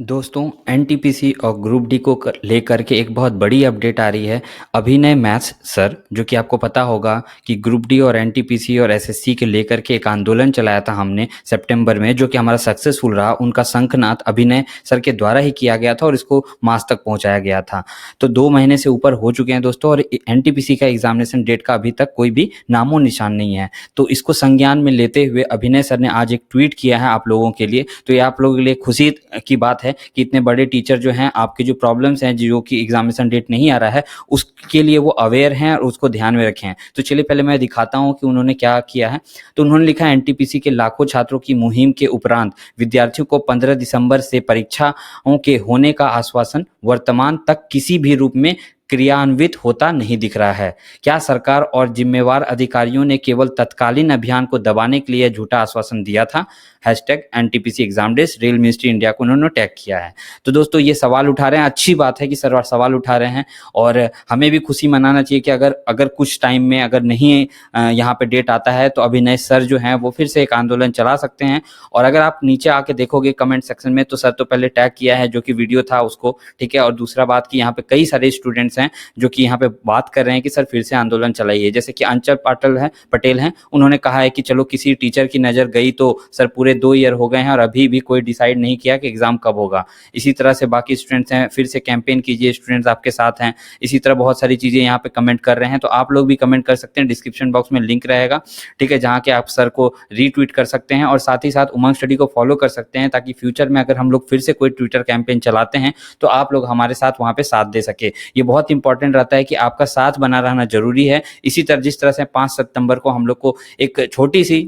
दोस्तों एनटीपीसी और group D को लेकर के एक बहुत बड़ी अपडेट आ रही है। अभिनय मैथ्स सर, जो कि आपको पता होगा कि ग्रुप डी और एनटीपीसी और एसएससी के लेकर के एक आंदोलन चलाया था हमने सितंबर में, जो कि हमारा सक्सेसफुल रहा। उनका शंखनाद अभिनय सर के द्वारा ही किया गया था और इसको मास तक पहुंचाया गया था। तो 2 महीने से ऊपर हो चुके हैं दोस्तों, और एनटीपीसी का एग्जामिनेशन डेट का अभी तक कोई भी नामो निशान नहीं है। तो इसको संज्ञान में लेते हुए अभिनय सर ने आज एक ट्वीट किया है आप लोगों के लिए। तो ये आप लोगों के लिए खुशी की बात है कि इतने बड़े टीचर जो हैं, आपके जो प्रॉब्लम्स हैं, जो कि एग्जामिनेशन डेट नहीं आ रहा है, उसके लिए वो अवेयर हैं और उसको ध्यान में रखे हैं। तो चलिए पहले मैं दिखाता हूं कि उन्होंने क्या किया है। तो उन्होंने लिखा है, एनटीपीसी के लाखों छात्रों की मुहिम के उपरांत विद्यार्थियों को 15 दिसंबर से परीक्षाओं के होने का आश्वासन वर्तमान तक किसी भी रूप में क्रियान्वित होता नहीं दिख रहा है। क्या सरकार और जिम्मेवार अधिकारियों ने केवल तत्कालीन अभियान को दबाने के लिए झूठा आश्वासन दिया था? Hashtag NTPC exam days, rail ministry India को उन्होंने टैग किया है। तो दोस्तों ये सवाल उठा रहे हैं, अच्छी बात है कि सर सवाल उठा रहे हैं, और हमें भी खुशी मनाना चाहिए कि अगर कुछ टाइम में अगर नहीं यहाँ पे डेट आता है तो अभिनय सर जो हैं वो फिर से एक आंदोलन चला सकते हैं। और अगर आप नीचे आके देखोगे कमेंट सेक्शन में, तो सर तो पहले टैग किया है जो कि वीडियो था उसको, ठीक है। और दूसरा बात कि यहाँ पे कई सारे स्टूडेंट्स हैं जो कि यहाँ पे बात कर रहे हैं कि सर फिर से आंदोलन चलाइए। जैसे कि अंचल पटेल हैं, उन्होंने कहा है कि चलो किसी टीचर की नज़र गई तो सर पूरे 2 ईयर हो गए हैं और अभी भी कोई डिसाइड नहीं किया कि एग्जाम कब होगा। इसी तरह से बाकी स्टूडेंट्स हैं, फिर से कैंपेन कीजिए, स्टूडेंट्स आपके साथ हैं। इसी तरह बहुत सारी चीज़ें यहाँ पे कमेंट कर रहे हैं, तो आप लोग भी कमेंट कर सकते हैं। डिस्क्रिप्शन बॉक्स में लिंक रहेगा, ठीक है, जहाँ के आप सर को रीट्वीट कर सकते हैं और साथ ही साथ उमंग स्टडी को फॉलो कर सकते हैं, ताकि फ्यूचर में अगर हम लोग फिर से कोई ट्विटर कैंपेन चलाते हैं तो आप लोग हमारे साथ वहाँ पे साथ दे सके। ये बहुत इंपॉर्टेंट रहता है कि आपका साथ बना रहना जरूरी है। इसी तरह जिस तरह से 5 सितंबर को हम लोग को एक छोटी सी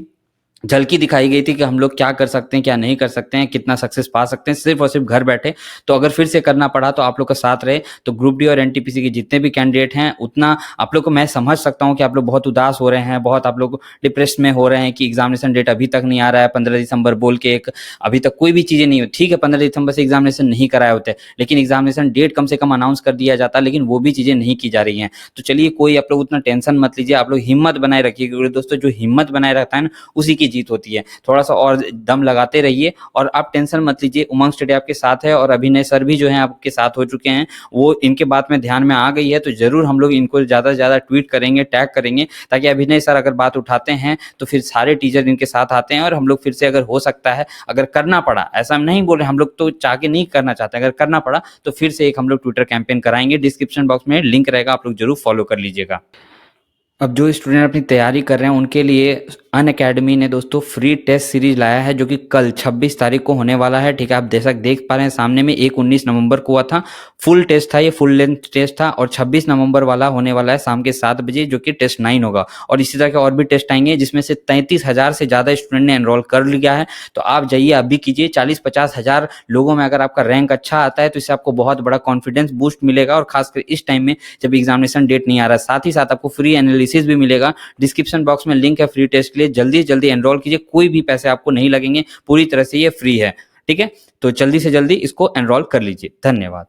झलकी दिखाई गई थी कि हम लोग क्या कर सकते हैं, क्या नहीं कर सकते हैं, कितना सक्सेस पा सकते हैं सिर्फ और सिर्फ घर बैठे। तो अगर फिर से करना पड़ा तो आप लोग का साथ रहे। तो ग्रुप डी और एनटीपीसी के जितने भी कैंडिडेट हैं, उतना आप लोग को मैं समझ सकता हूं कि आप लोग बहुत उदास हो रहे हैं, बहुत आप लोग डिप्रेस में हो रहे हैं कि एग्जामिनेशन डेट अभी तक नहीं आ रहा है। 15 दिसंबर बोल के एक अभी तक कोई भी चीज़ें नहीं हुई। ठीक है, 15 दिसंबर से एग्जामिनेशन नहीं कराए होते, लेकिन एग्जामिनेशन डेट कम से कम अनाउंस कर दिया जाता, लेकिन वो भी चीज़ें नहीं की जा रही हैं। तो चलिए कोई आप लोग उतना टेंशन मत लीजिए, आप लोग हिम्मत बनाए रखिए, क्योंकि दोस्तों जो हिम्मत बनाए रखता है ना, उसी की जीत होती है। थोड़ा सा और दम लगाते रहिए और आप टेंशन मत लीजिए। उमंग स्टडी आपके साथ है और अभिनय सर भी जो हैं आपके साथ हो चुके हैं। वो इनके बात में ध्यान में आ गई है, तो जरूर हम लोग इनको ज़्यादा से ज़्यादा ट्वीट करेंगे, टैग करेंगे, ताकि अभिनय सर अगर बात उठाते हैं तो फिर सारे टीचर इनके साथ आते हैं और हम लोग फिर से अगर हो सकता है, अगर करना पड़ा, ऐसा नहीं बोल रहे हम लोग तो चाह के नहीं करना चाहते, अगर करना पड़ा तो फिर से एक हम लोग ट्विटर कैंपेन कराएंगे। डिस्क्रिप्शन बॉक्स में लिंक रहेगा, आप लोग जरूर फॉलो कर लीजिएगा। अब जो स्टूडेंट अपनी तैयारी कर रहे हैं उनके लिए अनअकैडमी ने दोस्तों फ्री टेस्ट सीरीज लाया है, जो कि कल 26 तारीख को होने वाला है, ठीक है। आप देख पा रहे हैं सामने में, एक 19 नवंबर को हुआ था, फुल टेस्ट था, ये फुल लेंथ टेस्ट था, और 26 नवंबर वाला होने वाला है शाम के 7 बजे, जो कि टेस्ट 9 होगा। और इसी तरह के और भी टेस्ट आएंगे, जिसमें से 33,000 से ज़्यादा स्टूडेंट ने एनरोल कर लिया है। तो आप जाइए अभी कीजिए। 40-50 हज़ार लोगों में अगर आपका रैंक अच्छा आता है तो इससे आपको बहुत बड़ा कॉन्फिडेंस बूस्ट मिलेगा, और खासकर इस टाइम में जब एग्जामिनेशन डेट नहीं आ रहा। साथ ही साथ आपको फ्री एनालिसिस भी मिलेगा। डिस्क्रिप्शन बॉक्स में लिंक है फ्री टेस्ट के लिए, जल्दी से जल्दी एनरोल कीजिए, कोई भी पैसे आपको नहीं लगेंगे, पूरी तरह से ये फ्री है, ठीक है। तो जल्दी से जल्दी इसको एनरोल कर लीजिए। धन्यवाद।